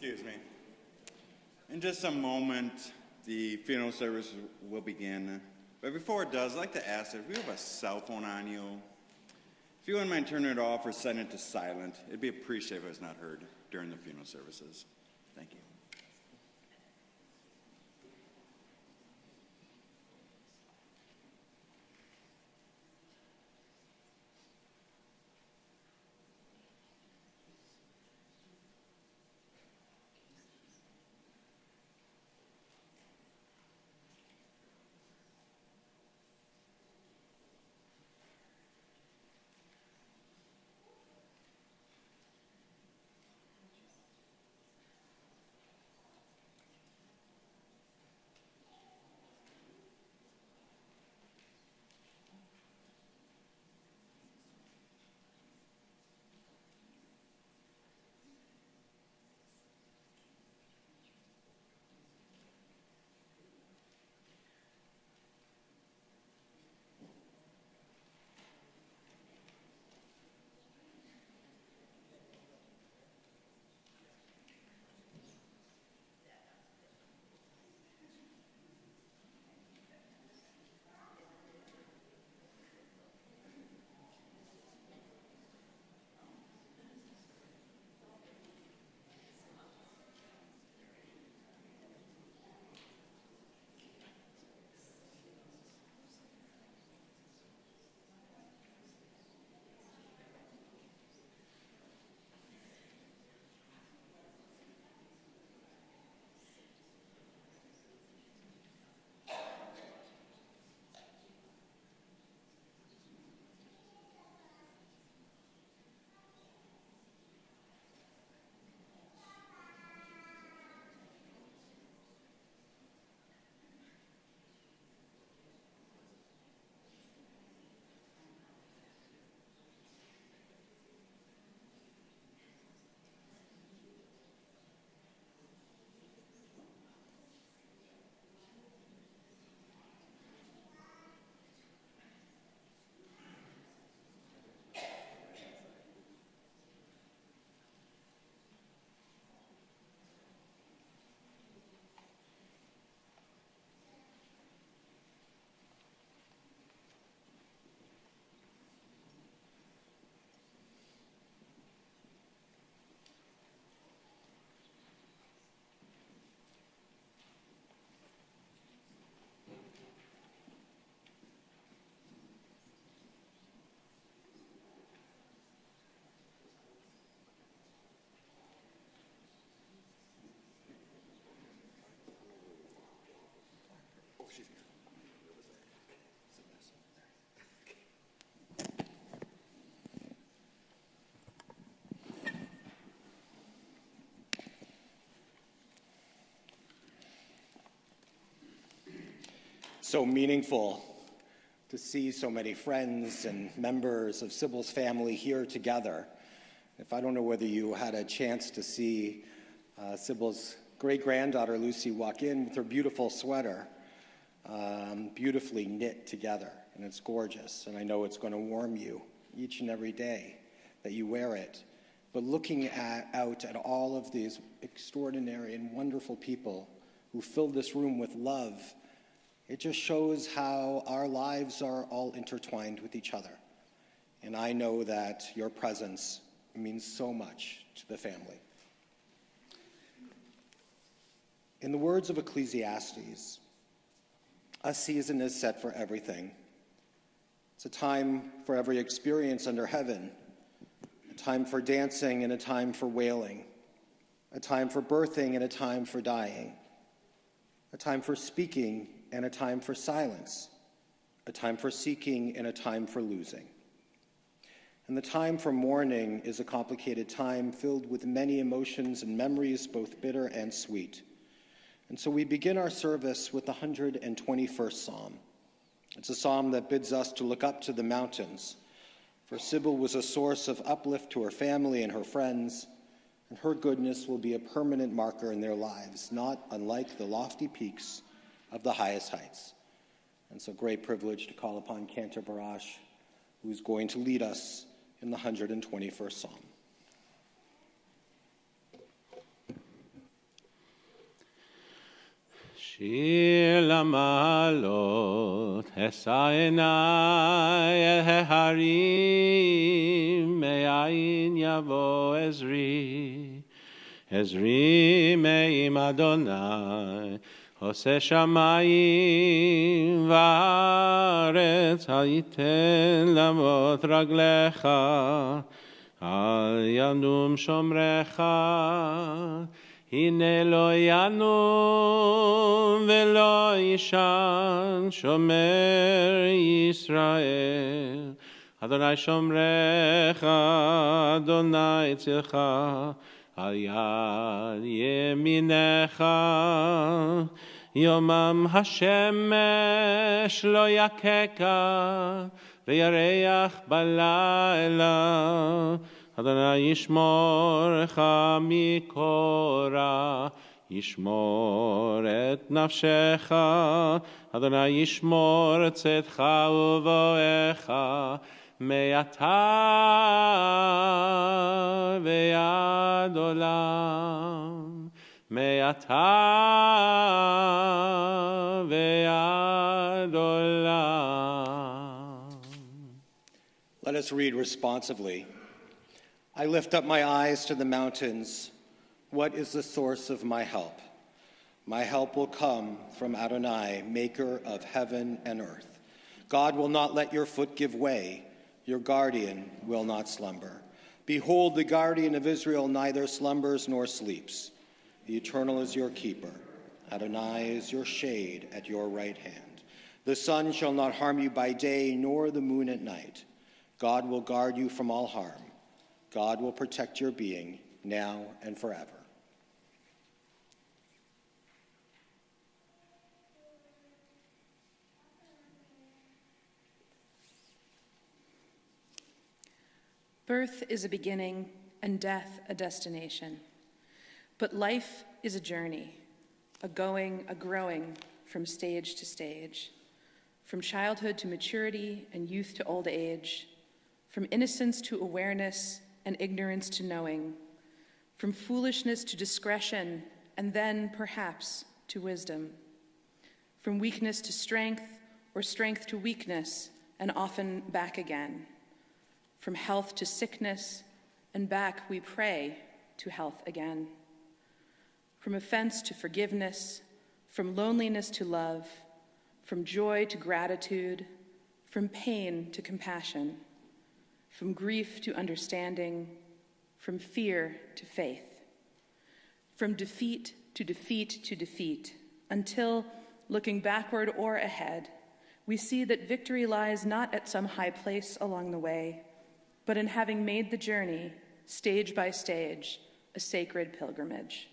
Excuse me. In just a moment, the funeral service will begin. But before it does, I'd like to ask if you have a cell phone on you, if you wouldn't mind turning it off or setting it to silent, it'd be appreciated if it's not heard during the funeral services. Thank you. So meaningful to see so many friends and members of Sybil's family here together. If I don't know whether you had a chance to see Sybil's great-granddaughter Lucy walk in with her beautiful sweater, beautifully knit together, and it's gorgeous, and I know it's going to warm you each and every day that you wear it. But looking out at all of these extraordinary and wonderful people who filled this room with love, it just shows how our lives are all intertwined with each other. And I know that your presence means so much to the family. In the words of Ecclesiastes, a season is set for everything. It's a time for every experience under heaven, a time for dancing and a time for wailing, a time for birthing and a time for dying, a time for speaking and a time for silence, a time for seeking and a time for losing. And the time for mourning is a complicated time filled with many emotions and memories, both bitter and sweet. And so we begin our service with the 121st Psalm. It's a psalm that bids us to look up to the mountains, for Sybil was a source of uplift to her family and her friends, and her goodness will be a permanent marker in their lives, not unlike the lofty peaks of the highest heights. And so great privilege to call upon Cantor Barash, who's going to lead us in the 121st Psalm. שיר למעלות, אשא עיני אל ההרים, מאין יבוא עזרי. עזרי מעם אדוני, עושה שמיים וארץ, הייתן למות רגליך, אל ינום שומרך. הנה לא ינום ולא יישן שומר ישראל. אדוני שומרך, אדוני צלך, על יד ימינך. יומם השמש לא יככה, וירח בלילה. אדוני ישמורך מקורא, ישמור את נפשך. אדוני ישמור צאתך ובואך, מעתה ועד עולם. מעתה ועד עולם. Let us read responsively. I lift up my eyes to the mountains. What is the source of my help? My help will come from Adonai, maker of heaven and earth. God will not let your foot give way. Your guardian will not slumber. Behold, the guardian of Israel neither slumbers nor sleeps. The Eternal is your keeper. Adonai is your shade at your right hand. The sun shall not harm you by day, nor the moon at night. God will guard you from all harm. God will protect your being now and forever. Birth is a beginning and death a destination. But life is a journey, a going, a growing from stage to stage, from childhood to maturity and youth to old age, from innocence to awareness and ignorance to knowing, from foolishness to discretion and then, perhaps, to wisdom, from weakness to strength or strength to weakness and often back again, from health to sickness and back, we pray, to health again, from offense to forgiveness, from loneliness to love, from joy to gratitude, from pain to compassion, from grief to understanding, from fear to faith, from defeat to defeat to defeat, until, looking backward or ahead, we see that victory lies not at some high place along the way, but in having made the journey, stage by stage, a sacred pilgrimage.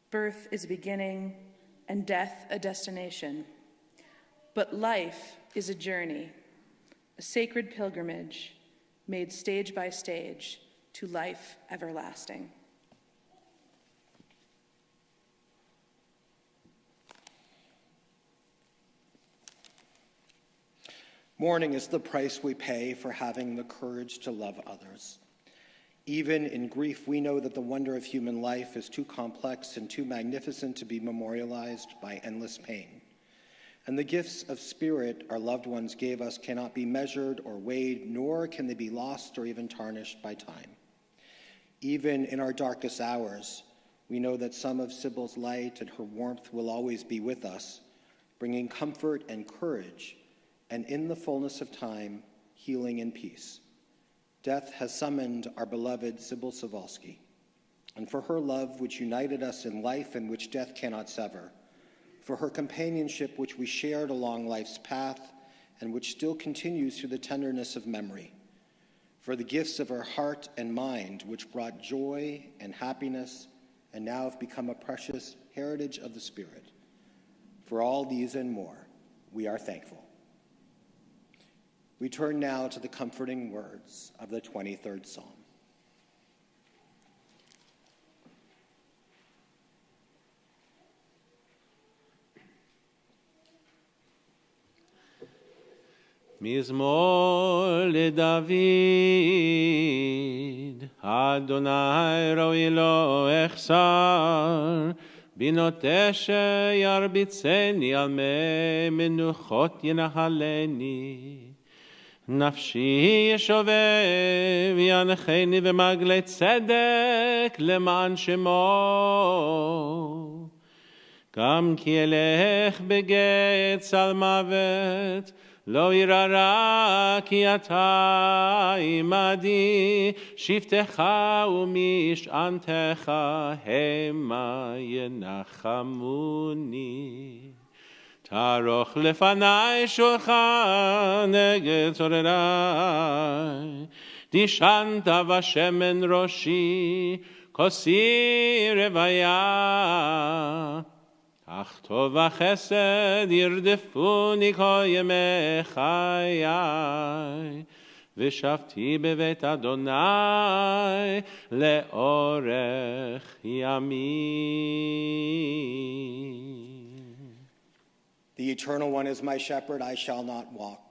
Birth is a beginning and death a destination, but life is a journey, a sacred pilgrimage made stage by stage to life everlasting. Mourning is the price we pay for having the courage to love others. Even in grief, we know that the wonder of human life is too complex and too magnificent to be memorialized by endless pain. And the gifts of spirit our loved ones gave us cannot be measured or weighed, nor can they be lost or even tarnished by time. Even in our darkest hours, we know that some of Sybil's light and her warmth will always be with us, bringing comfort and courage, and in the fullness of time, healing and peace. Death has summoned our beloved Sybil Suvaisky, and for her love which united us in life and which death cannot sever, for her companionship which we shared along life's path and which still continues through the tenderness of memory, for the gifts of her heart and mind which brought joy and happiness and now have become a precious heritage of the Spirit. For all these and more, we are thankful. We turn now to the comforting words of the 23rd Psalm. מזמור לדוד, אדוני רואי לו אחסר, בינות דשא ירביצני, על מי מנוחות ינחלני. נפשי ישובב, ינחני במגלי צדק למען שמו. גם כי אלך בגיא צל מוות, לא ירא רע, כי אתה עמדי, שבטך ומשענתך המה ינחמוני. תערוך לפני שולחן נגד צורריי, דשנת בשמן ראשי, כוסי רוויה. אך טוב וחסד ירדפוני כל ימי חיי, ושבתי בבית אדוני לאורך ימים. The Eternal One is my shepherd, I shall not walk.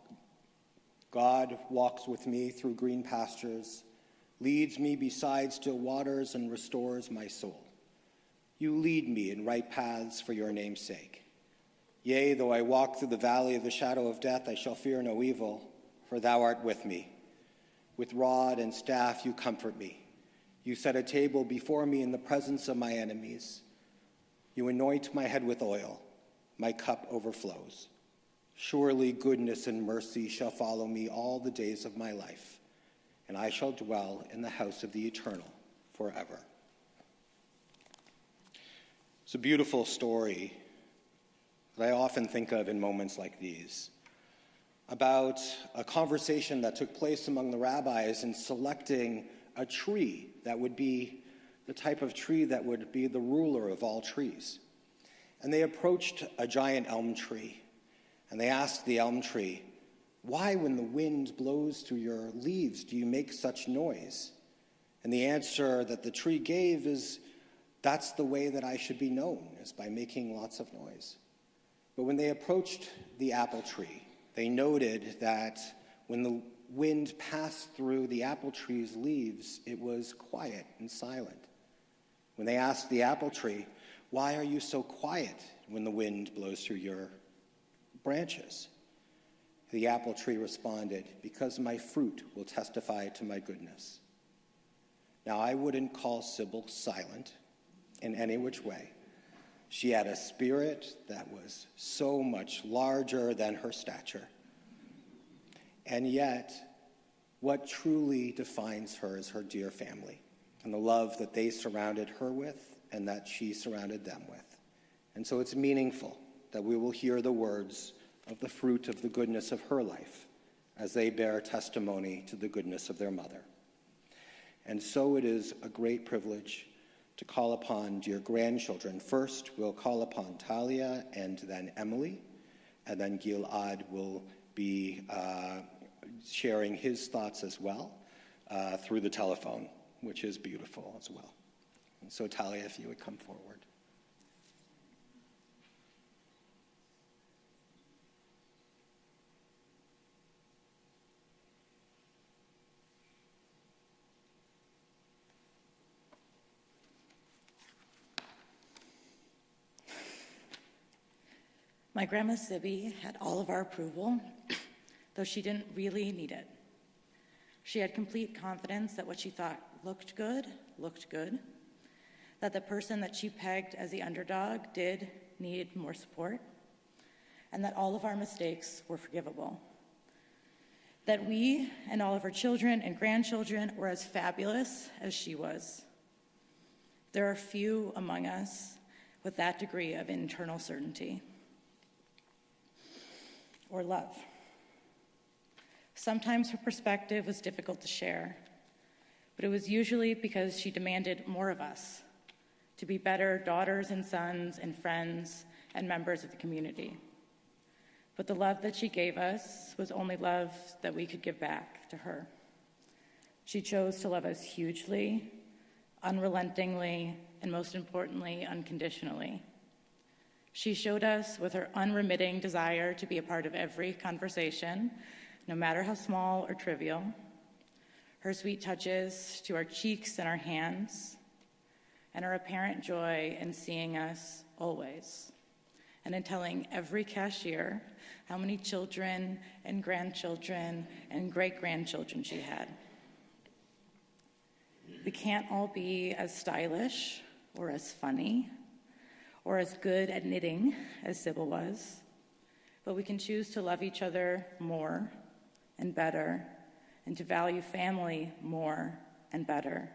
God walks with me through green pastures, leads me beside still waters, and restores my soul. You lead me in right paths for your name's sake. Yea, though I walk through the valley of the shadow of death, I shall fear no evil, for thou art with me. With rod and staff you comfort me. You set a table before me in the presence of my enemies. You anoint my head with oil. My cup overflows. Surely goodness and mercy shall follow me all the days of my life, and I shall dwell in the house of the Eternal forever. It's a beautiful story that I often think of in moments like these, about a conversation that took place among the rabbis in selecting a tree that would be the type of tree that would be the ruler of all trees. And they approached a giant elm tree, and they asked the elm tree, "Why, when the wind blows through your leaves, do you make such noise?" And the answer that the tree gave is, "That's the way that I should be known, is by making lots of noise." But when they approached the apple tree, they noted that when the wind passed through the apple tree's leaves, it was quiet and silent. When they asked the apple tree, "Why are you so quiet when the wind blows through your branches?" The apple tree responded, "Because my fruit will testify to my goodness." Now, I wouldn't call Sybil silent in any which way. She had a spirit that was so much larger than her stature. And yet, what truly defines her is her dear family and the love that they surrounded her with and that she surrounded them with. And so it's meaningful that we will hear the words of the fruit of the goodness of her life as they bear testimony to the goodness of their mother. And so it is a great privilege to call upon dear grandchildren. First, we'll call upon Talia and then Emily, and then Gilad will be sharing his thoughts as well through the telephone, which is beautiful as well. And so Talia, if you would come forward. My grandma Sibby had all of our approval, though she didn't really need it. She had complete confidence that what she thought looked good, that the person that she pegged as the underdog did need more support, and that all of our mistakes were forgivable. That we and all of her children and grandchildren were as fabulous as she was. There are few among us with that degree of internal certainty or love. Sometimes her perspective was difficult to share, but it was usually because she demanded more of us, to be better daughters and sons and friends and members of the community. But the love that she gave us was only love that we could give back to her. She chose to love us hugely, unrelentingly, and most importantly, unconditionally. She showed us with her unremitting desire to be a part of every conversation, no matter how small or trivial, her sweet touches to our cheeks and our hands, and our apparent joy in seeing us always, and in telling every cashier how many children and grandchildren and great-grandchildren she had. We can't all be as stylish or as funny or as good at knitting as Sybil was, but we can choose to love each other more and better and to value family more and better,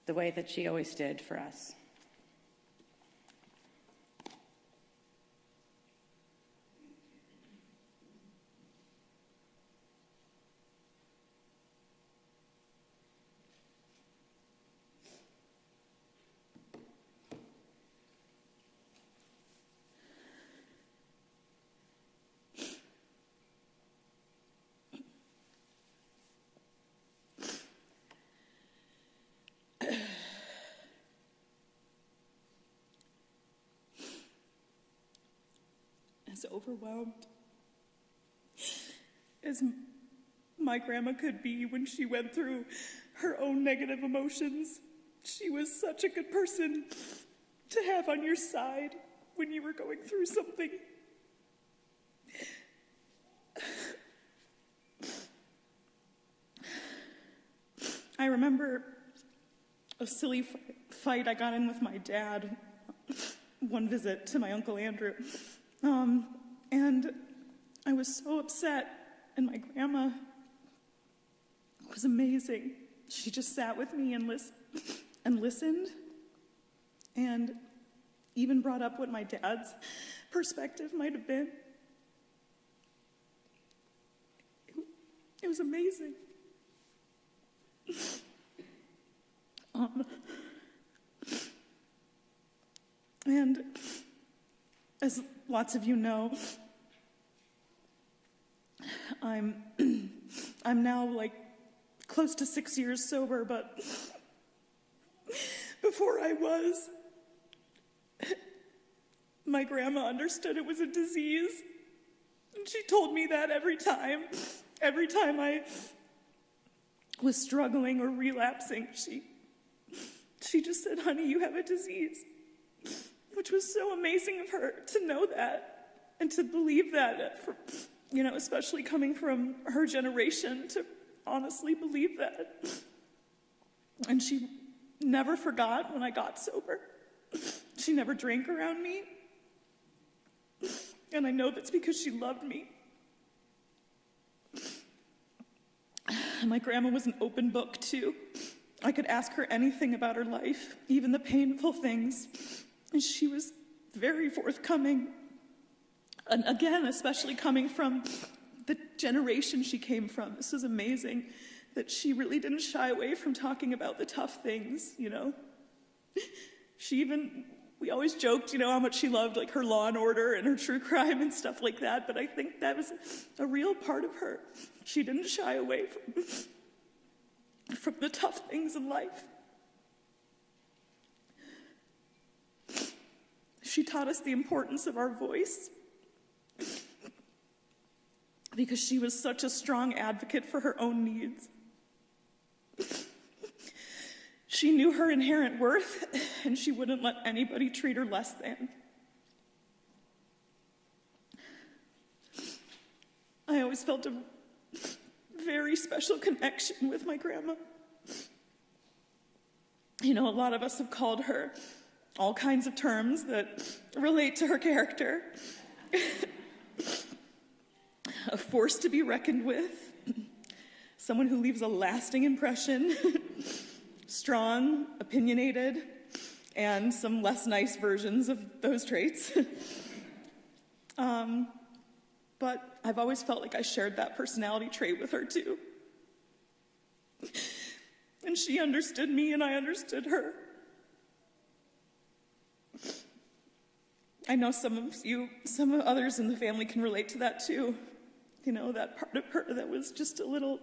the way that she always did for us. As overwhelmed as my grandma could be when she went through her own negative emotions, she was such a good person to have on your side when you were going through something. I remember a silly fight I got in with my dad one visit to my Uncle Andrew. And I was so upset, and my grandma was amazing. She just sat with me and listened, and even brought up what my dad's perspective might have been. It was amazing. And as lots of you know, I'm now like close to 6 years sober, but before I was, my grandma understood it was a disease. And she told me that every time I was struggling or relapsing, she just said, "Honey, you have a disease." Which was so amazing of her to know that and to believe that, especially coming from her generation, to honestly believe that. And she never forgot when I got sober. She never drank around me. And I know that's because she loved me. My grandma was an open book, too. I could ask her anything about her life, even the painful things. And she was very forthcoming. And again, especially coming from the generation she came from. This is amazing that she really didn't shy away from talking about the tough things, we always joked, how much she loved like her Law and Order and her true crime and stuff like that. But I think that was a real part of her. She didn't shy away from the tough things in life. She taught us the importance of our voice because she was such a strong advocate for her own needs. She knew her inherent worth, and she wouldn't let anybody treat her less than. I always felt a very special connection with my grandma. A lot of us have called her all kinds of terms that relate to her character. A force to be reckoned with, someone who leaves a lasting impression, strong, opinionated, and some less nice versions of those traits. But I've always felt like I shared that personality trait with her too. And she understood me and I understood her. I know some others in the family can relate to that too. That part of her that was just a little,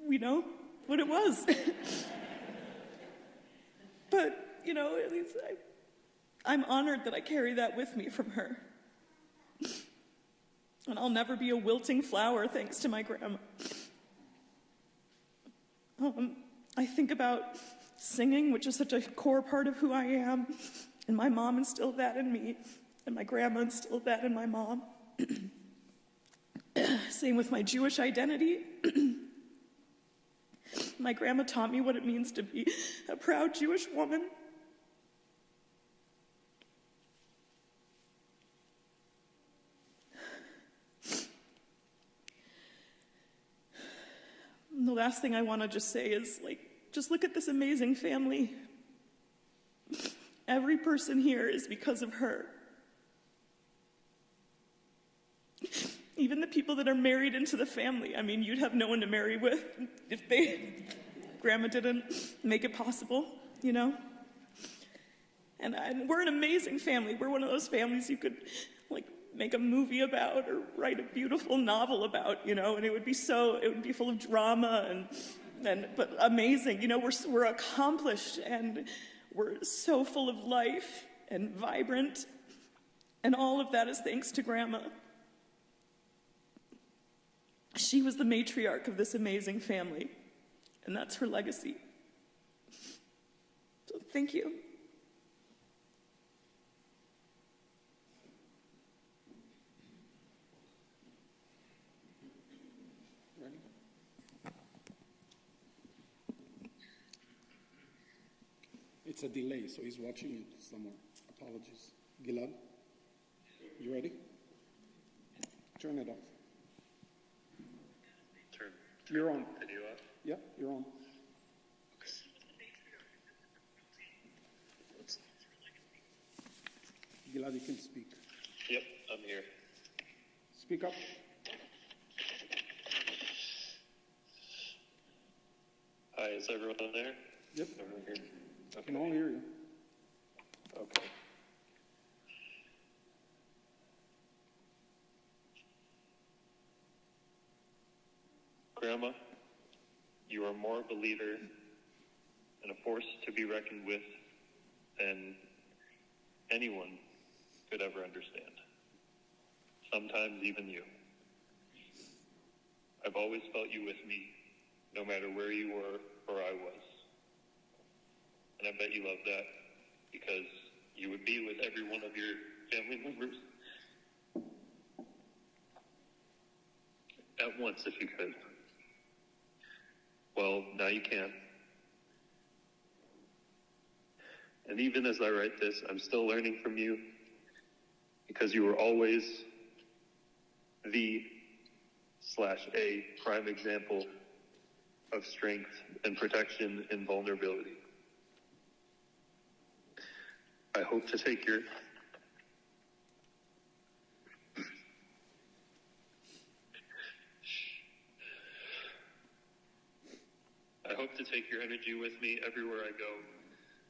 we know what it was. But, at least I'm honored that I carry that with me from her. And I'll never be a wilting flower thanks to my grandma. I think about singing, which is such a core part of who I am, and my mom instilled that in me, and my grandma instilled that in my mom. Same with my Jewish identity. My grandma taught me what it means to be a proud Jewish woman. And the last thing I want to just say is, just look at this amazing family. Every person here is because of her. Even the people that are married into the family. I mean, you'd have no one to marry with if Grandma didn't make it possible, you know? And we're an amazing family. We're one of those families you could, make a movie about or write a beautiful novel about, you know? And it would be full of drama but amazing. You know, we're accomplished and we're so full of life and vibrant. And all of that is thanks to Grandma. She was the matriarch of this amazing family, and that's her legacy. So thank you. Ready? It's a delay, so he's watching it somewhere. Apologies. Gilad, you ready? Turn it off. You're on. Video up? Yep, you're on. Gilad, you can speak. Yep, I'm here. Speak up. Hi, is everyone there? Yep, Everyone here? I can all hear you. Okay. Grandma, you are more of a leader and a force to be reckoned with than anyone could ever understand. Sometimes even you. I've always felt you with me, no matter where you were or I was. And I bet you love that because you would be with every one of your family members at once if you could. Well, now you can. And even as I write this, I'm still learning from you because you were always the/a prime example of strength and protection in vulnerability. I hope to take your energy with me everywhere I go,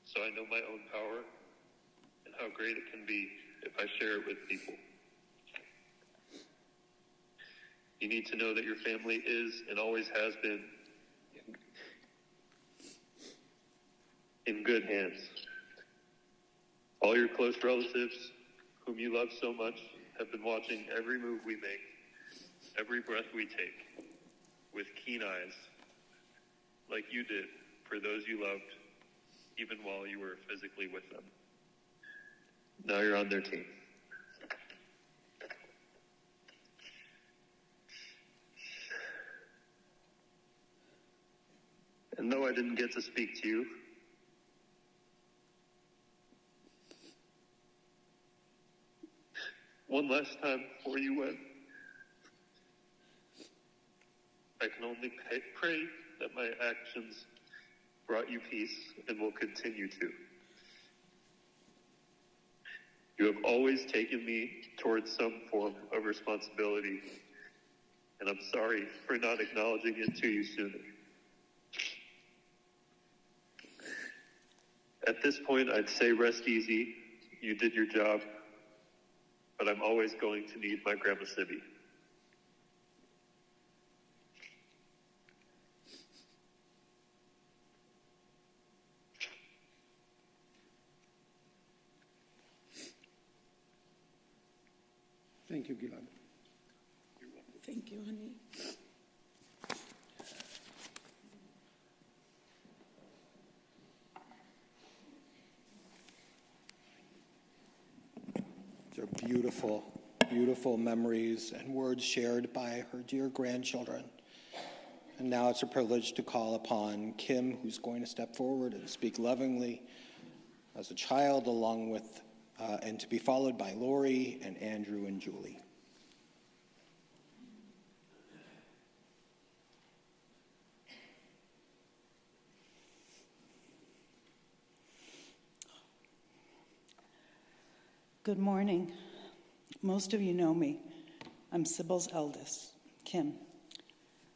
so I know my own power and how great it can be if I share it with people. You need to know that your family is and always has been in good hands. All your close relatives, whom you love so much, have been watching every move we make, every breath we take, with keen eyes, like you did for those you loved, even while you were physically with them. Now you're on their team. And though I didn't get to speak to you, one last time before you went, I can only pray that my actions brought you peace and will continue to. You have always taken me towards some form of responsibility, and I'm sorry for not acknowledging it to you sooner. At this point, I'd say rest easy. You did your job, but I'm always going to need my Grandma Sybil. Thank you, Gilad. Thank you, honey. They're beautiful, beautiful memories and words shared by her dear grandchildren. And now it's a privilege to call upon Kim, who's going to step forward and speak lovingly as a child, along with, and to be followed by Lori and Andrew and Julie. Good morning. Most of you know me. I'm Sybil's eldest, Kim.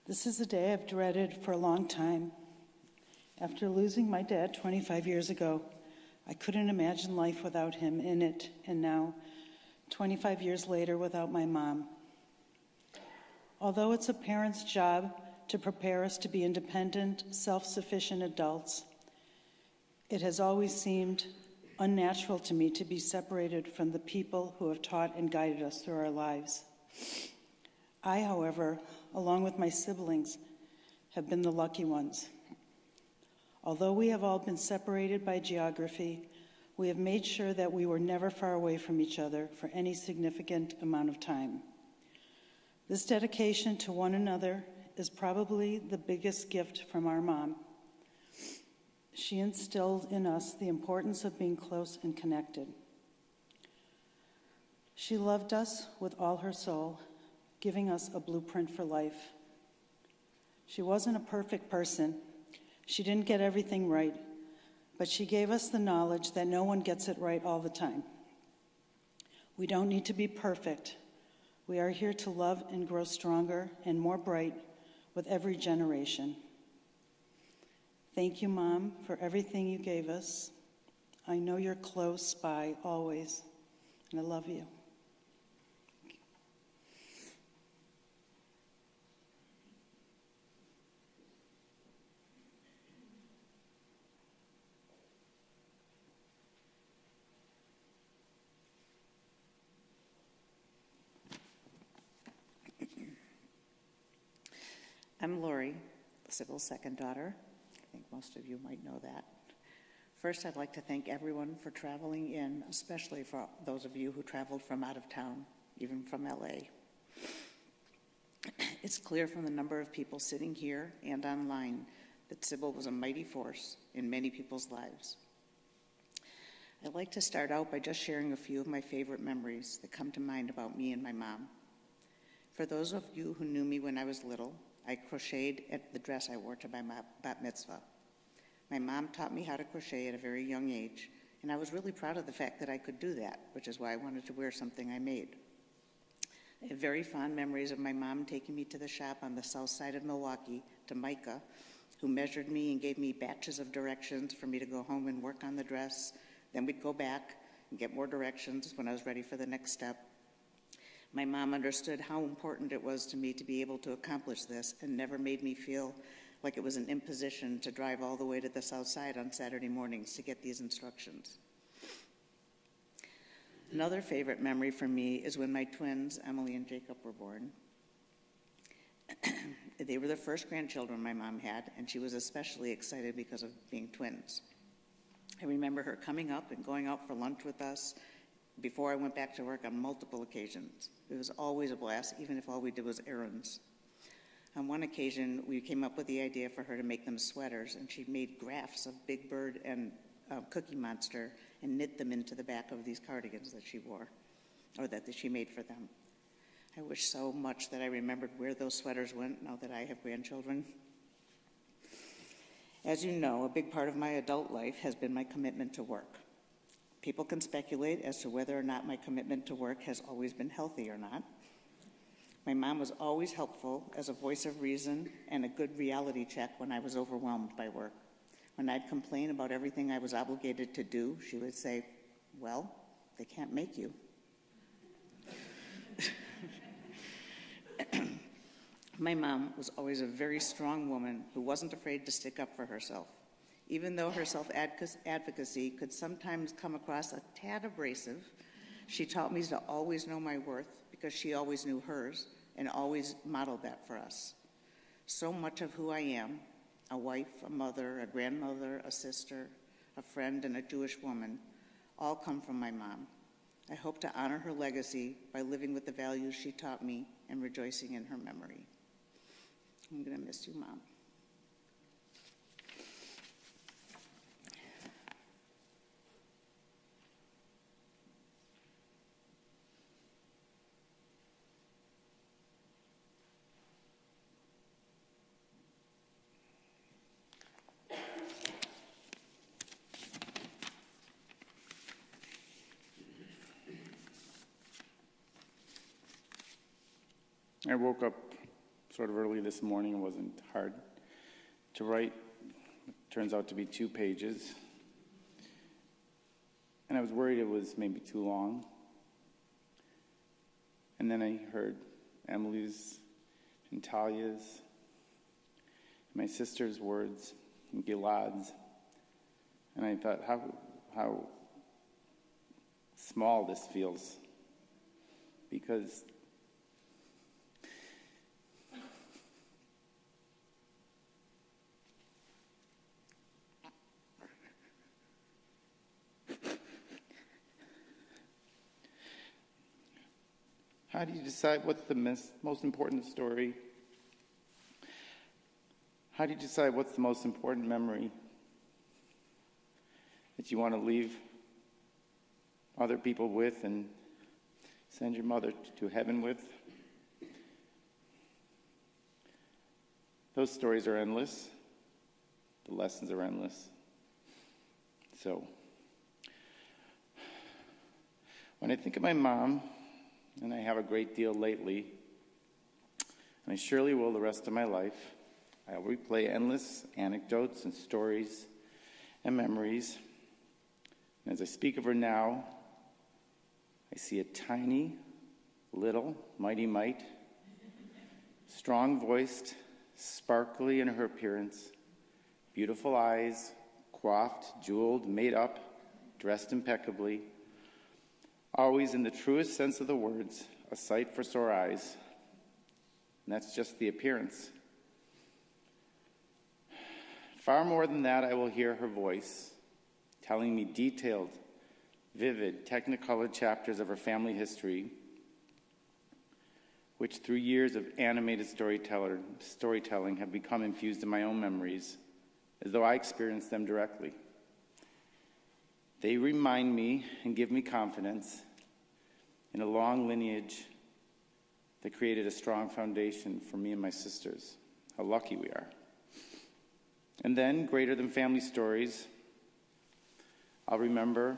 This is a day I've dreaded for a long time. After losing my dad 25 years ago, I couldn't imagine life without him in it, and now, 25 years later, without my mom. Although it's a parent's job to prepare us to be independent, self-sufficient adults, it has always seemed unnatural to me to be separated from the people who have taught and guided us through our lives. I, however, along with my siblings, have been the lucky ones. Although we have all been separated by geography, we have made sure that we were never far away from each other for any significant amount of time. This dedication to one another is probably the biggest gift from our mom. She instilled in us the importance of being close and connected. She loved us with all her soul, giving us a blueprint for life. She wasn't a perfect person. She didn't get everything right, but she gave us the knowledge that no one gets it right all the time. We don't need to be perfect. We are here to love and grow stronger and more bright with every generation. Thank you, Mom, for everything you gave us. I know you're close by always, and I love you. I'm Lori, Sybil's second daughter. I think most of you might know that. First, I'd like to thank everyone for traveling in, especially for those of you who traveled from out of town, even from LA. It's clear from the number of people sitting here and online that Sybil was a mighty force in many people's lives. I'd like to start out by just sharing a few of my favorite memories that come to mind about me and my mom. For those of you who knew me when I was little, I crocheted at the dress I wore to my bat mitzvah. My mom taught me how to crochet at a very young age, and I was really proud of the fact that I could do that, which is why I wanted to wear something I made. I have very fond memories of my mom taking me to the shop on the south side of Milwaukee, to Micah, who measured me and gave me batches of directions for me to go home and work on the dress. Then we'd go back and get more directions when I was ready for the next step. My mom understood how important it was to me to be able to accomplish this and never made me feel like it was an imposition to drive all the way to the south side on Saturday mornings to get these instructions. Another favorite memory for me is when my twins, Emily and Jacob, were born. They were the first grandchildren my mom had, and she was especially excited because of being twins. I remember her coming up and going out for lunch with us before I went back to work on multiple occasions. It was always a blast, even if all we did was errands. On one occasion, we came up with the idea for her to make them sweaters, and she made graphs of Big Bird and Cookie Monster and knit them into the back of these cardigans that she wore, or that she made for them. I wish so much that I remembered where those sweaters went now that I have grandchildren. As you know, a big part of my adult life has been my commitment to work. People can speculate as to whether or not my commitment to work has always been healthy or not. My mom was always helpful as a voice of reason and a good reality check when I was overwhelmed by work. When I'd complain about everything I was obligated to do, she would say, "Well, they can't make you." My mom was always a very strong woman who wasn't afraid to stick up for herself. Even though her self-advocacy could sometimes come across a tad abrasive, she taught me to always know my worth because she always knew hers and always modeled that for us. So much of who I am, a wife, a mother, a grandmother, a sister, a friend, and a Jewish woman, all come from my mom. I hope to honor her legacy by living with the values she taught me and rejoicing in her memory. I'm going to miss you, Mom. I woke up sort of early this morning. It wasn't hard to write. It turns out to be 2 pages. And I was worried it was maybe too long. And then I heard Emily's and Talia's, my sister's words, and Gilad's. And I thought, how small this feels. Because how do you decide what's the most important story? How do you decide what's the most important memory that you want to leave other people with and send your mother to heaven with? Those stories are endless. The lessons are endless. So, when I think of my mom, and I have a great deal lately, and I surely will the rest of my life, I'll replay endless anecdotes and stories and memories. And as I speak of her now, I see a tiny, little, mighty mite, strong-voiced, sparkly in her appearance, beautiful eyes, coiffed, jeweled, made up, dressed impeccably, always in the truest sense of the words, a sight for sore eyes. And that's just the appearance. Far more than that, I will hear her voice, telling me detailed, vivid, technicolored chapters of her family history, which through years of animated storytelling have become infused in my own memories, as though I experienced them directly. They remind me and give me confidence in a long lineage that created a strong foundation for me and my sisters. How lucky we are. And then, greater than family stories, I'll remember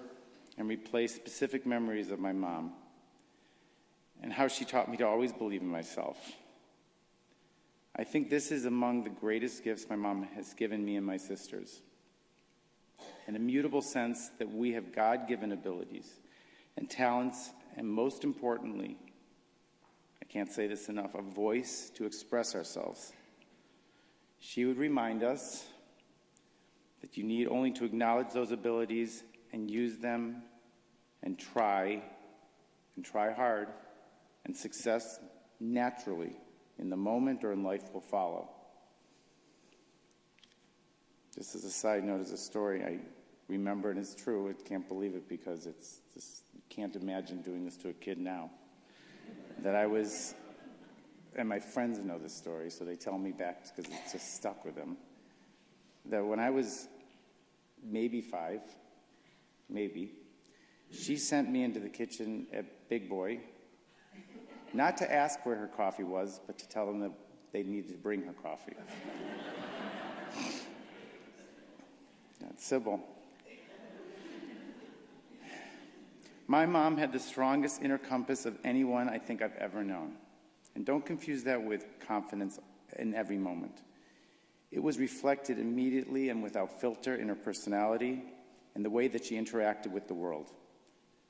and replay specific memories of my mom and how she taught me to always believe in myself. I think this is among the greatest gifts my mom has given me and my sisters. An immutable sense that we have God-given abilities and talents, and most importantly, I can't say this enough, a voice to express ourselves. She would remind us that you need only to acknowledge those abilities and use them and try hard, and success naturally in the moment or in life will follow. Just as a side note, as a story, I remember, and it's true, I can't believe it because it's just, you can't imagine doing this to a kid now. That I was, and my friends know this story, so they tell me back because it's just stuck with them, that when I was maybe 5, she sent me into the kitchen at Big Boy, not to ask where her coffee was, but to tell them that they needed to bring her coffee. That's Sybil. My mom had the strongest inner compass of anyone I think I've ever known. And don't confuse that with confidence in every moment. It was reflected immediately and without filter in her personality and the way that she interacted with the world.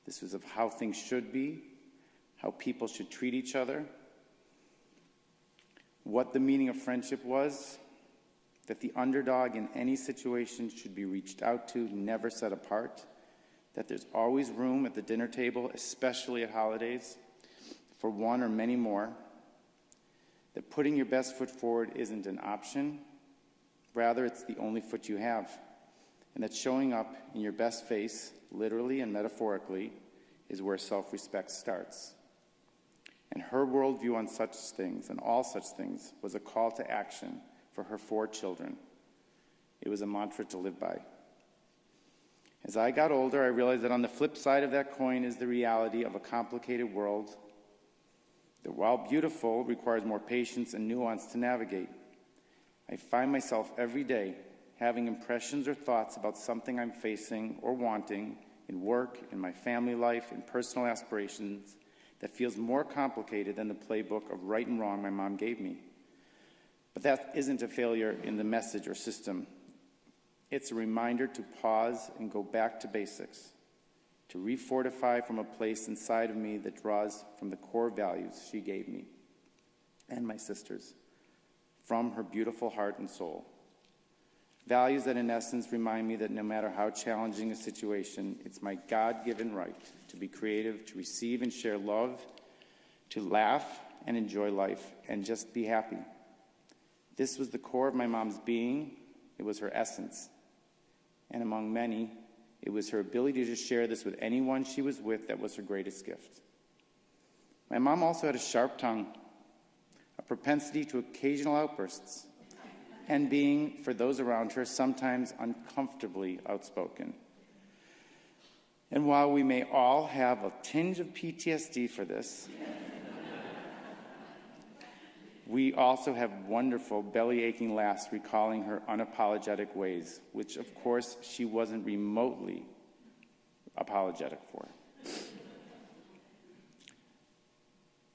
This was of how things should be, how people should treat each other, what the meaning of friendship was, that the underdog in any situation should be reached out to, never set apart, that there's always room at the dinner table, especially at holidays, for one or many more, that putting your best foot forward isn't an option, rather it's the only foot you have, and that showing up in your best face, literally and metaphorically, is where self-respect starts. And her worldview on such things, and all such things, was a call to action for her 4 children. It was a mantra to live by. As I got older, I realized that on the flip side of that coin is the reality of a complicated world that, while beautiful, requires more patience and nuance to navigate. I find myself every day having impressions or thoughts about something I'm facing or wanting in work, in my family life, in personal aspirations that feels more complicated than the playbook of right and wrong my mom gave me. But that isn't a failure in the message or system. It's a reminder to pause and go back to basics, to refortify from a place inside of me that draws from the core values she gave me and my sisters, from her beautiful heart and soul. Values that, in essence, remind me that no matter how challenging a situation, it's my God-given right to be creative, to receive and share love, to laugh and enjoy life, and just be happy. This was the core of my mom's being. It was her essence. And among many, it was her ability to share this with anyone she was with that was her greatest gift. My mom also had a sharp tongue, a propensity to occasional outbursts, and being, for those around her, sometimes uncomfortably outspoken. And while we may all have a tinge of PTSD for this, we also have wonderful belly-aching laughs recalling her unapologetic ways, which, of course, she wasn't remotely apologetic for.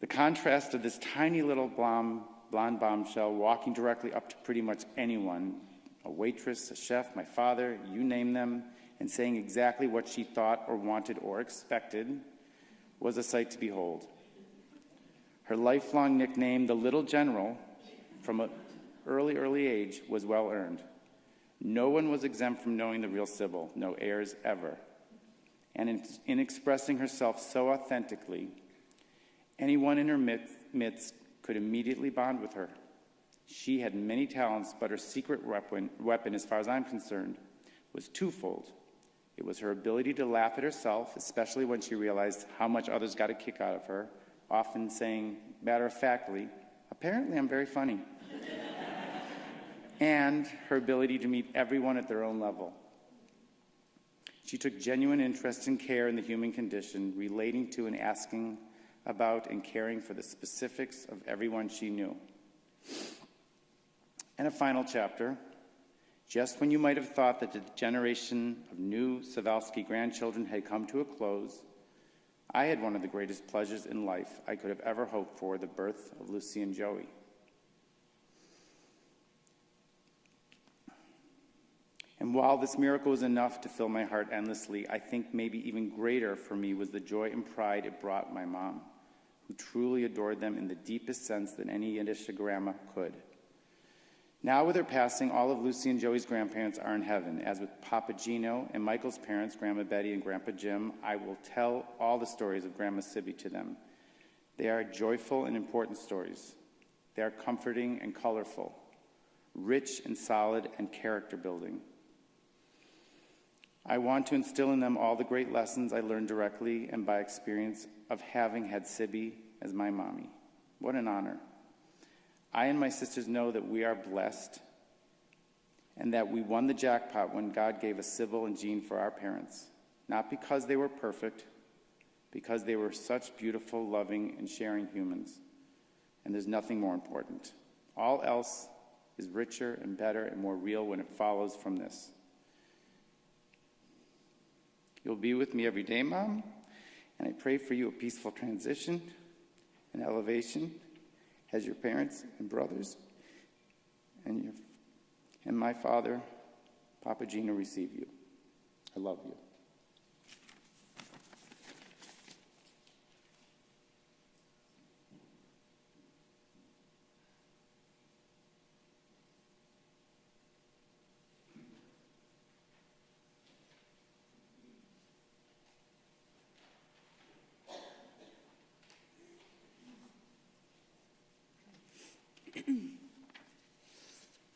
The contrast of this tiny little blonde bombshell walking directly up to pretty much anyone, a waitress, a chef, my father, you name them, and saying exactly what she thought or wanted or expected, was a sight to behold. Her lifelong nickname, the Little General, from an early age, was well earned. No one was exempt from knowing the real Sybil, no heirs ever. And in expressing herself so authentically, anyone in her midst could immediately bond with her. She had many talents, but her secret weapon, as far as I'm concerned, was twofold. It was her ability to laugh at herself, especially when she realized how much others got a kick out of her, often saying, matter-of-factly, apparently I'm very funny. And her ability to meet everyone at their own level. She took genuine interest and care in the human condition, relating to and asking about and caring for the specifics of everyone she knew. And a final chapter. Just when you might have thought that the generation of new Suvaisky grandchildren had come to a close, I had one of the greatest pleasures in life I could have ever hoped for, the birth of Lucy and Joey. And while this miracle was enough to fill my heart endlessly, I think maybe even greater for me was the joy and pride it brought my mom, who truly adored them in the deepest sense that any Yiddish grandma could. Now with her passing, all of Lucy and Joey's grandparents are in heaven. As with Papa Gino and Michael's parents, Grandma Betty and Grandpa Jim, I will tell all the stories of Grandma Sibby to them. They are joyful and important stories. They are comforting and colorful, rich and solid and character building. I want to instill in them all the great lessons I learned directly and by experience of having had Sibby as my mommy. What an honor. I and my sisters know that we are blessed and that we won the jackpot when God gave us Sybil and Jean for our parents. Not because they were perfect, because they were such beautiful, loving, and sharing humans. And there's nothing more important. All else is richer and better and more real when it follows from this. You'll be with me every day, Mom, and I pray for you a peaceful transition and elevation as your parents and brothers and my father, Papa Gino, receive you. I love you.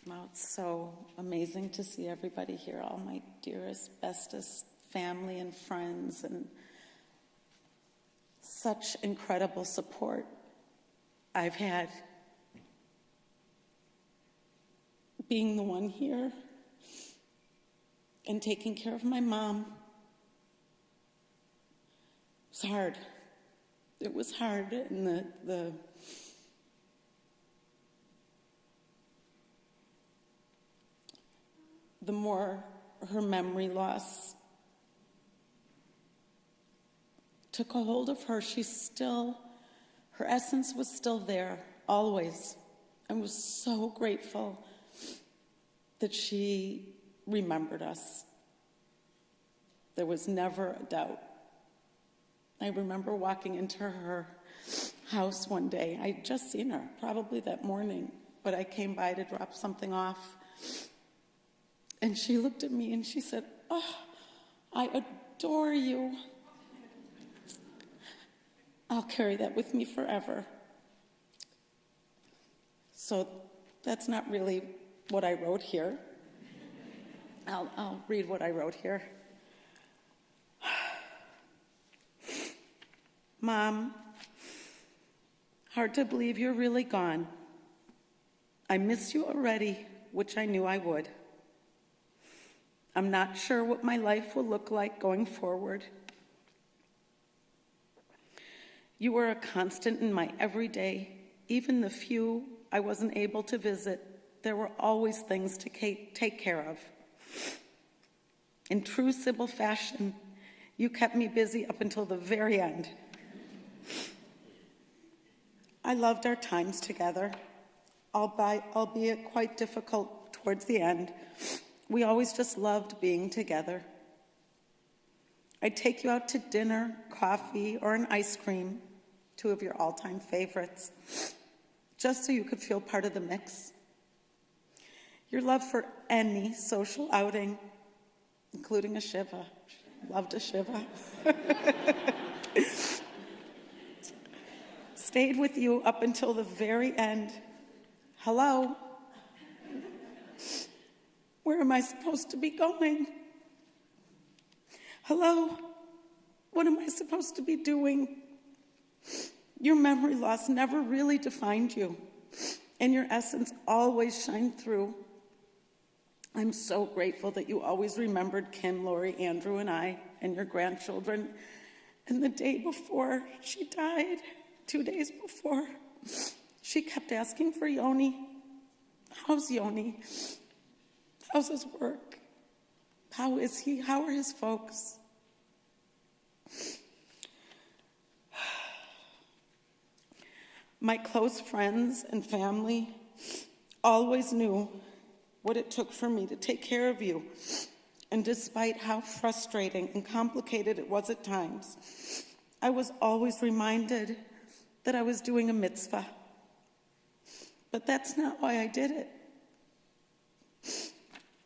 Wow, it's so amazing to see everybody here, all my dearest, bestest family and friends. And such incredible support I've had being the one here and taking care of my mom. It was hard. It was hard, and the more her memory loss took a hold of her, her essence was still there, always. I was so grateful that she remembered us. There was never a doubt. I remember walking into her house one day. I'd just seen her, probably that morning, but I came by to drop something off. And she looked at me and she said, "Oh, I adore you." I'll carry that with me forever. So that's not really what I wrote here. I'll read what I wrote here. Mom, hard to believe you're really gone. I miss you already, which I knew I would. I'm not sure what my life will look like going forward. You were a constant in my everyday, even the few I wasn't able to visit. There were always things to take care of. In true Sybil fashion, you kept me busy up until the very end. I loved our times together, albeit quite difficult towards the end. We always just loved being together. I'd take you out to dinner, coffee, or an ice cream, two of your all-time favorites, just so you could feel part of the mix. Your love for any social outing, including a shiva. Loved a shiva. Stayed with you up until the very end. Hello? Where am I supposed to be going? Hello? What am I supposed to be doing? Your memory loss never really defined you, and your essence always shined through. I'm so grateful that you always remembered Kim, Lori, Andrew, and I, and your grandchildren. And the day before she died, 2 days before, she kept asking for Yoni. How's Yoni? How's his work? How is he? How are his folks? My close friends and family always knew what it took for me to take care of you. And despite how frustrating and complicated it was at times, I was always reminded that I was doing a mitzvah. But that's not why I did it.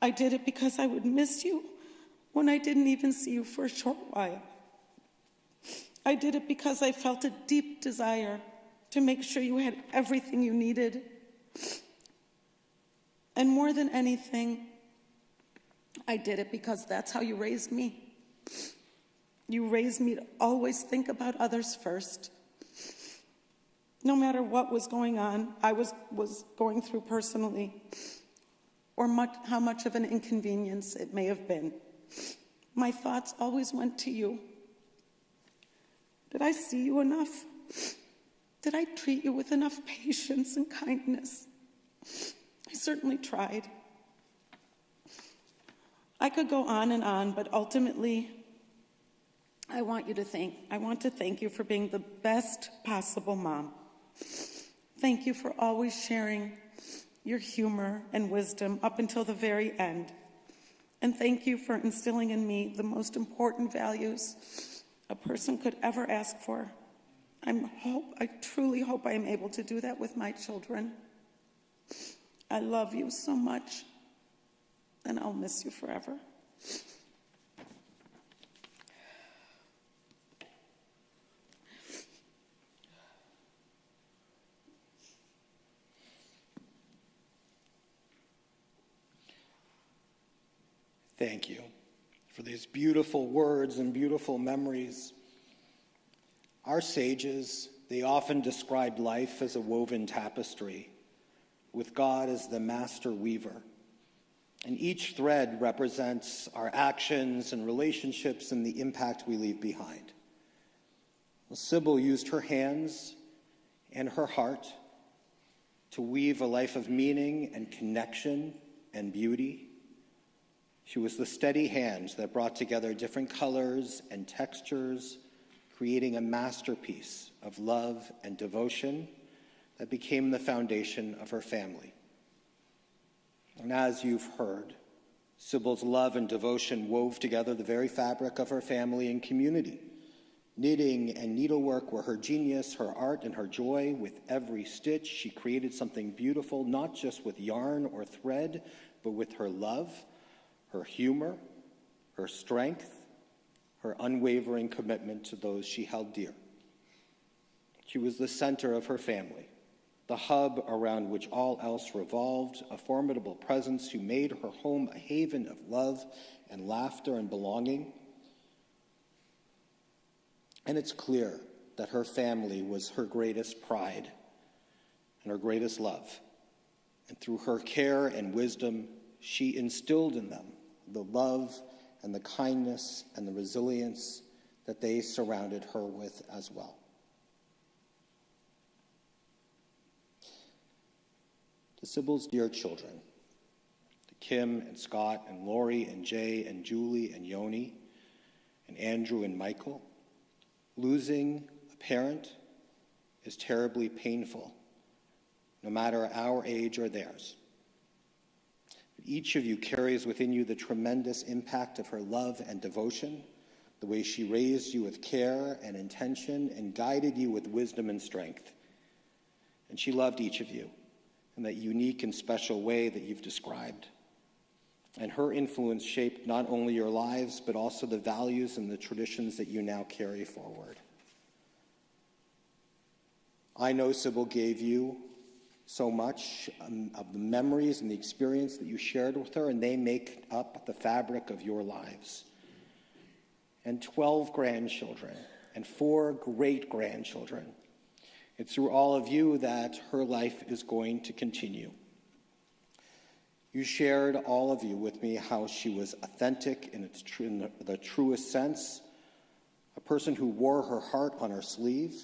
I did it because I would miss you when I didn't even see you for a short while. I did it because I felt a deep desire to make sure you had everything you needed. And more than anything, I did it because that's how you raised me. You raised me to always think about others first. No matter what was going on, I was going through personally, or how much of an inconvenience it may have been, my thoughts always went to you. Did I see you enough? Did I treat you with enough patience and kindness? I certainly tried. I could go on, but ultimately, I want to thank you for being the best possible mom. Thank you for always sharing your humor and wisdom up until the very end. And thank you for instilling in me the most important values a person could ever ask for. I truly hope I am able to do that with my children. I love you so much, and I'll miss you forever. Thank you for these beautiful words and beautiful memories. Our sages, they often described life as a woven tapestry, with God as the master weaver. And each thread represents our actions and relationships and the impact we leave behind. Well, Sybil used her hands and her heart to weave a life of meaning and connection and beauty. She was the steady hand that brought together different colors and textures, creating a masterpiece of love and devotion that became the foundation of her family. And as you've heard, Sybil's love and devotion wove together the very fabric of her family and community. Knitting and needlework were her genius, her art, and her joy. With every stitch, she created something beautiful, not just with yarn or thread, but with her love, her humor, her strength, her unwavering commitment to those she held dear. She was the center of her family, the hub around which all else revolved, a formidable presence who made her home a haven of love and laughter and belonging. And it's clear that her family was her greatest pride and her greatest love. And through her care and wisdom, she instilled in them the love and the kindness and the resilience that they surrounded her with as well. To Sybil's dear children, to Kim and Scott and Lori and Jay and Julie and Yoni and Andrew and Michael, losing a parent is terribly painful, no matter our age or theirs. But each of you carries within you the tremendous impact of her love and devotion, the way she raised you with care and intention and guided you with wisdom and strength. And she loved each of you in that unique and special way that you've described. And her influence shaped not only your lives, but also the values and the traditions that you now carry forward. I know Sybil gave you so much of the memories and the experience that you shared with her, and they make up the fabric of your lives. And 12 grandchildren and 4 great-grandchildren. It's through all of you that her life is going to continue. You shared, all of you, with me how she was authentic in the truest sense, a person who wore her heart on her sleeve,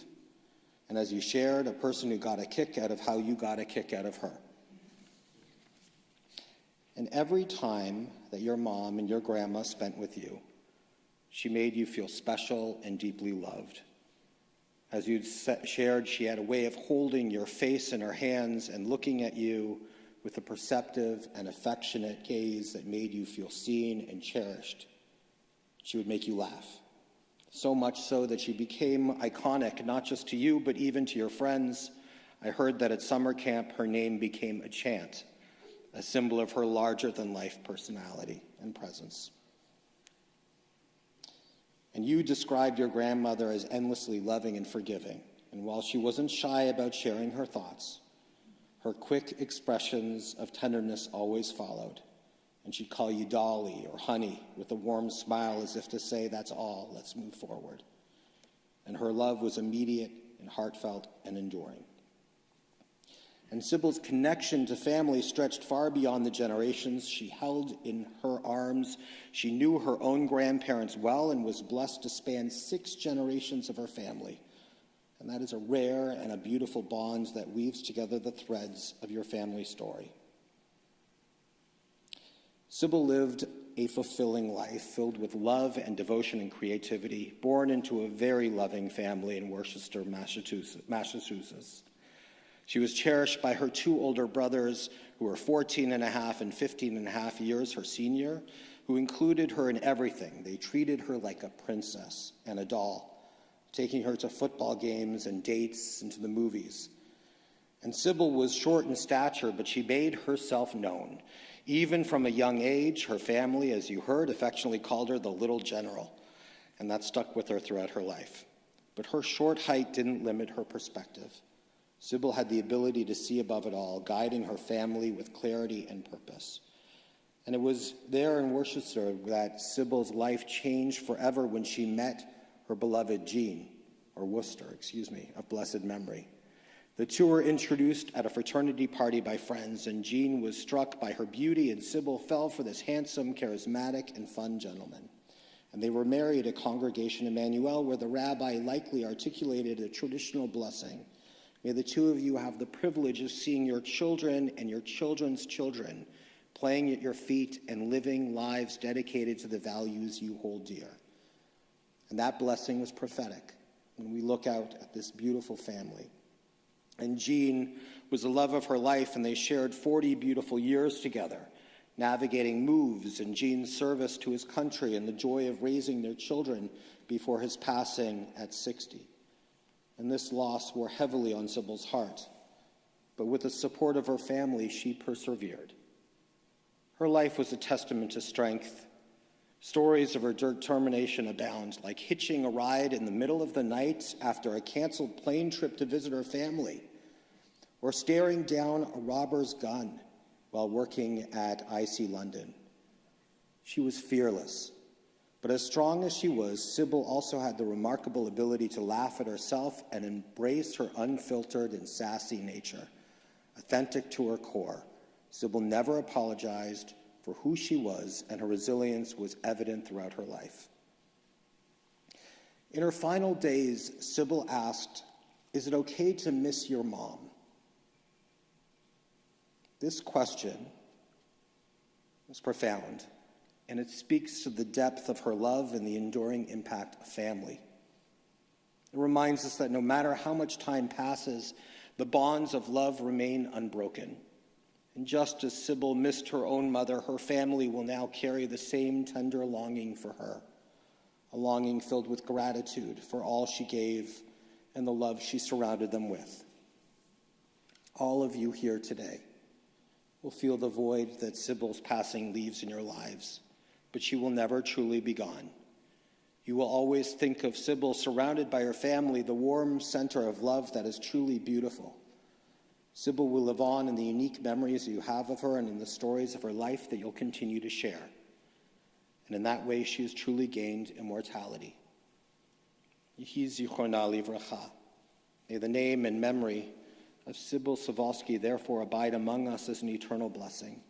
and as you shared, a person who got a kick out of how you got a kick out of her. And every time that your mom and your grandma spent with you, she made you feel special and deeply loved. As you'd shared, she had a way of holding your face in her hands and looking at you with a perceptive and affectionate gaze that made you feel seen and cherished. She would make you laugh, so much so that she became iconic, not just to you, but even to your friends. I heard that at summer camp, her name became a chant, a symbol of her larger-than-life personality and presence. And you described your grandmother as endlessly loving and forgiving. And while she wasn't shy about sharing her thoughts, her quick expressions of tenderness always followed. And she'd call you Dolly or Honey with a warm smile as if to say, that's all, let's move forward. And her love was immediate and heartfelt and enduring. And Sybil's connection to family stretched far beyond the generations she held in her arms. She knew her own grandparents well and was blessed to span 6 generations of her family. And that is a rare and a beautiful bond that weaves together the threads of your family story. Sybil lived a fulfilling life filled with love and devotion and creativity, born into a very loving family in Worcester, Massachusetts. She was cherished by her 2 older brothers, who were 14 and a half and 15 and a half years her senior, who included her in everything. They treated her like a princess and a doll, taking her to football games and dates and to the movies. And Sybil was short in stature, but she made herself known. Even from a young age, her family, as you heard, affectionately called her the Little General, and that stuck with her throughout her life. But her short height didn't limit her perspective. Sybil had the ability to see above it all, guiding her family with clarity and purpose. And it was there in Worcester that Sybil's life changed forever when she met her beloved Jean, Worcester, of blessed memory. The two were introduced at a fraternity party by friends, and Jean was struck by her beauty, and Sybil fell for this handsome, charismatic, and fun gentleman. And they were married at Congregation Emmanuel, where the rabbi likely articulated a traditional blessing. May the two of you have the privilege of seeing your children and your children's children playing at your feet and living lives dedicated to the values you hold dear. And that blessing was prophetic when we look out at this beautiful family. And Jean was the love of her life, and they shared 40 beautiful years together, navigating moves and Jean's service to his country and the joy of raising their children before his passing at 60. And this loss wore heavily on Sybil's heart, but with the support of her family, she persevered. Her life was a testament to strength. Stories of her determination abound, like hitching a ride in the middle of the night after a canceled plane trip to visit her family, or staring down a robber's gun while working at IC London. She was fearless, but as strong as she was, Sybil also had the remarkable ability to laugh at herself and embrace her unfiltered and sassy nature. Authentic to her core, Sybil never apologized for who she was, and her resilience was evident throughout her life. In her final days, Sybil asked, "Is it okay to miss your mom?" This question was profound, and it speaks to the depth of her love and the enduring impact of family. It reminds us that no matter how much time passes, the bonds of love remain unbroken. And just as Sybil missed her own mother, her family will now carry the same tender longing for her, a longing filled with gratitude for all she gave and the love she surrounded them with. All of you here today will feel the void that Sybil's passing leaves in your lives, but she will never truly be gone. You will always think of Sybil surrounded by her family, the warm center of love that is truly beautiful. Sybil will live on in the unique memories you have of her and in the stories of her life that you'll continue to share. And in that way, she has truly gained immortality. Yehi zichronah livracha. May the name and memory of Sybil Suvaisky therefore abide among us as an eternal blessing.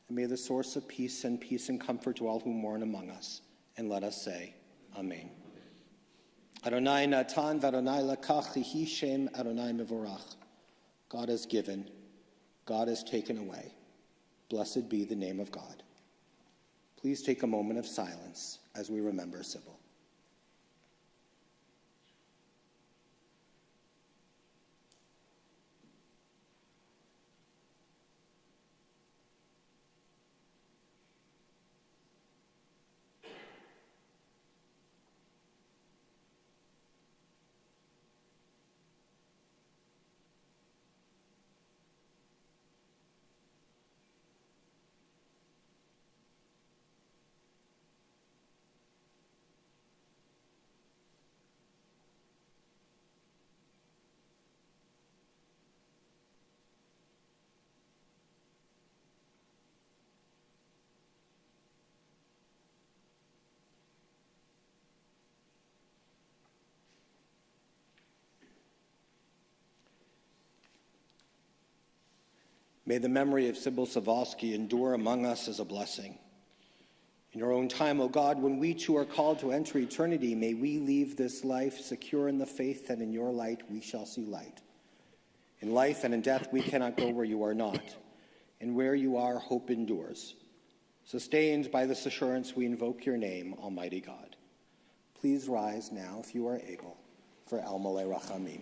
And may the source of peace and comfort to all who mourn among us. And let us say, Amen. Adonai natan v'Adonai lakach, yehi shem Adonai mevorach. God has given, God has taken away. Blessed be the name of God. Please take a moment of silence as we remember Sybil. May the memory of Sybil Suvaisky endure among us as a blessing. In your own time, O God, when we too are called to enter eternity, may we leave this life secure in the faith that in your light we shall see light. In life and in death we cannot go where you are not, and where you are, hope endures. Sustained by this assurance, we invoke your name, Almighty God. Please rise now, if you are able, for El Malei Rachamim.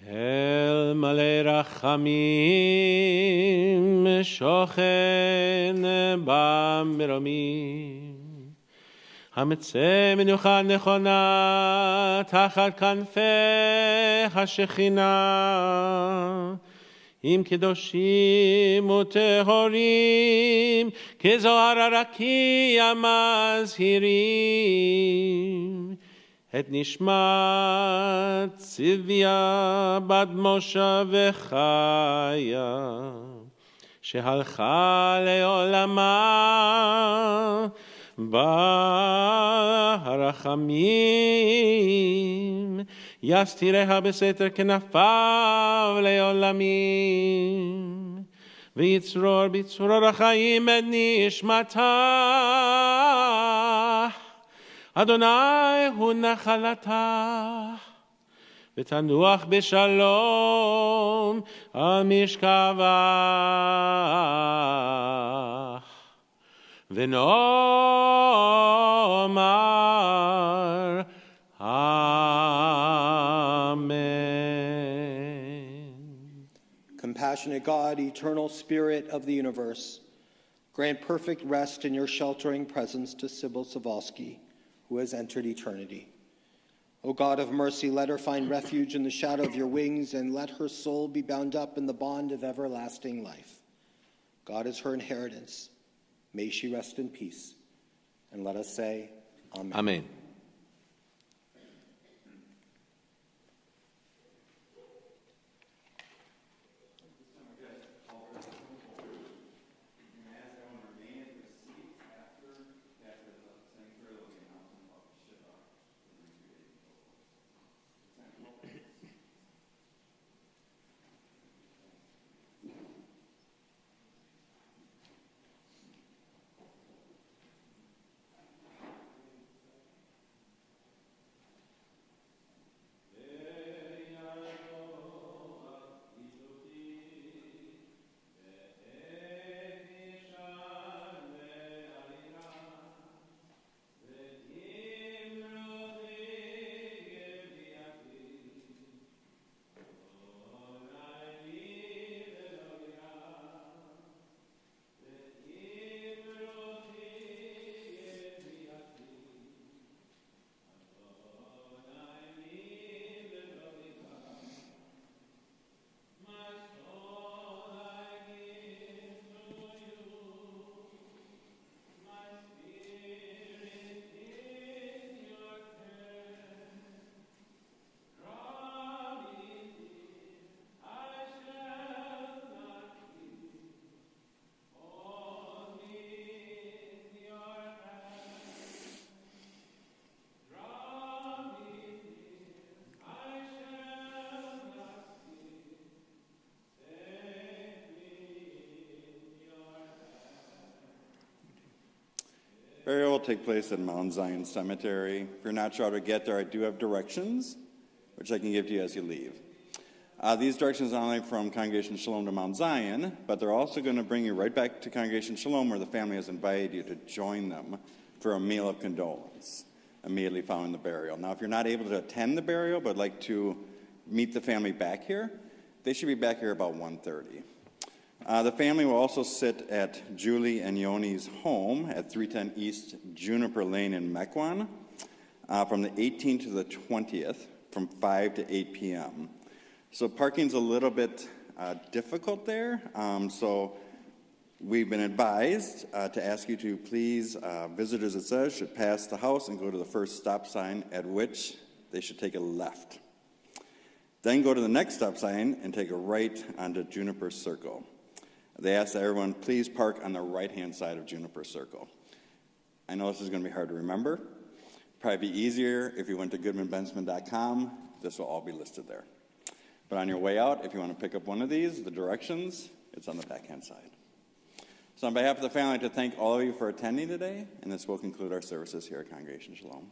El Malei Rachamim shochen במרומים המצא מנוחה נכונה תחת כנפי השכינה עם קדושים וטהורים כזוהר הרקיע מזהירים את נשמת צביה בת משה וחיה שהלכה לעולמה ברחמים, יסתיריה בסתר כנפיו לעולמים, ויצרור בצרור החיים את נשמתה. אדוני הוא נחלתה, ותנוח בשלום על משכבך. ונאמר Amen. Compassionate God, eternal Spirit of the universe, grant perfect rest in your sheltering presence to Sybil Suvaisky, who has entered eternity. O God of mercy, let her find refuge in the shadow of your wings, and let her soul be bound up in the bond of everlasting life. God is her inheritance. May she rest in peace. And let us say, Amen. Amen. Burial will take place at Mount Zion Cemetery. If you're not sure how to get there, I do have directions, which I can give to you as you leave. These directions are not only from Congregation Shalom to Mount Zion, but they're also going to bring you right back to Congregation Shalom, where the family has invited you to join them for a meal of condolence immediately following the burial. Now, if you're not able to attend the burial but like to meet the family back here, they should be back here about 1:30. The family will also sit at Julie and Yoni's home at 310 East Juniper Lane in Mequon from the 18th to the 20th from 5 to 8 p.m. So parking's a little bit difficult there, so we've been advised to ask you to please, visitors it says, should pass the house and go to the first stop sign, at which they should take a left. Then go to the next stop sign and take a right onto Juniper Circle. They ask that everyone please park on the right-hand side of Juniper Circle. I know this is going to be hard to remember. Probably be easier if you went to goodmanbenson.com. This will all be listed there. But on your way out, if you want to pick up one of these, the directions, it's on the back-hand side. So on behalf of the family, I'd like to thank all of you for attending today, and this will conclude our services here at Congregation Shalom.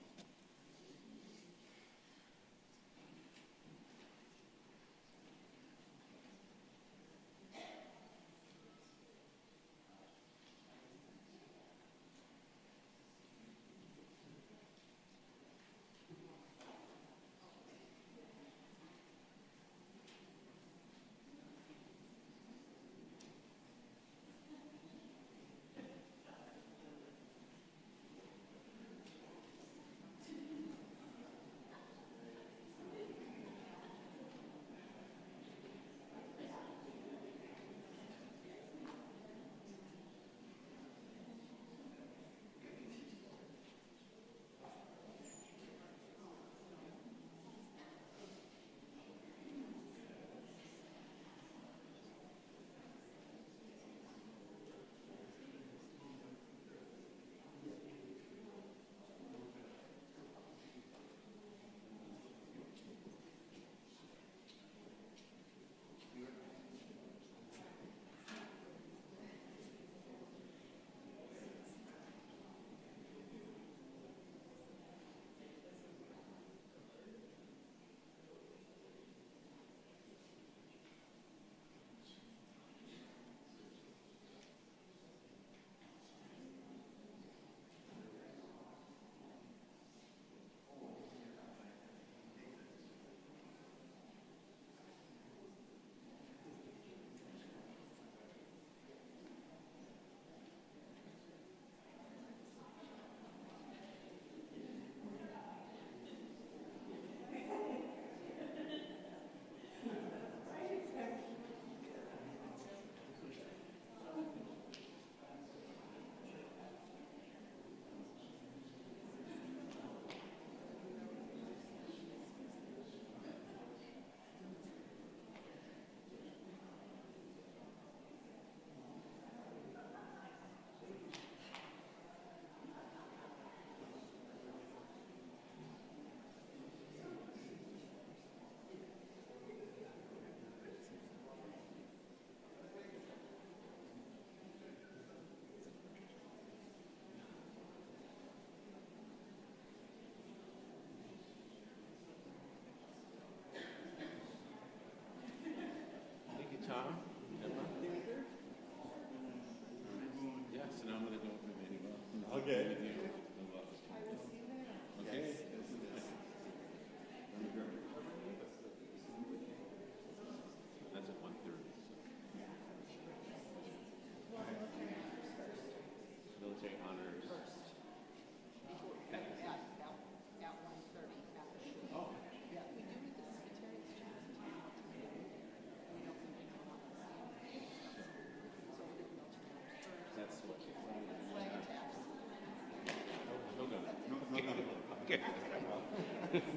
Okay.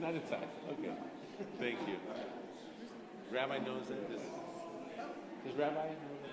Not inside. Okay. Thank you. Rabbi knows that. Does Rabbi know that?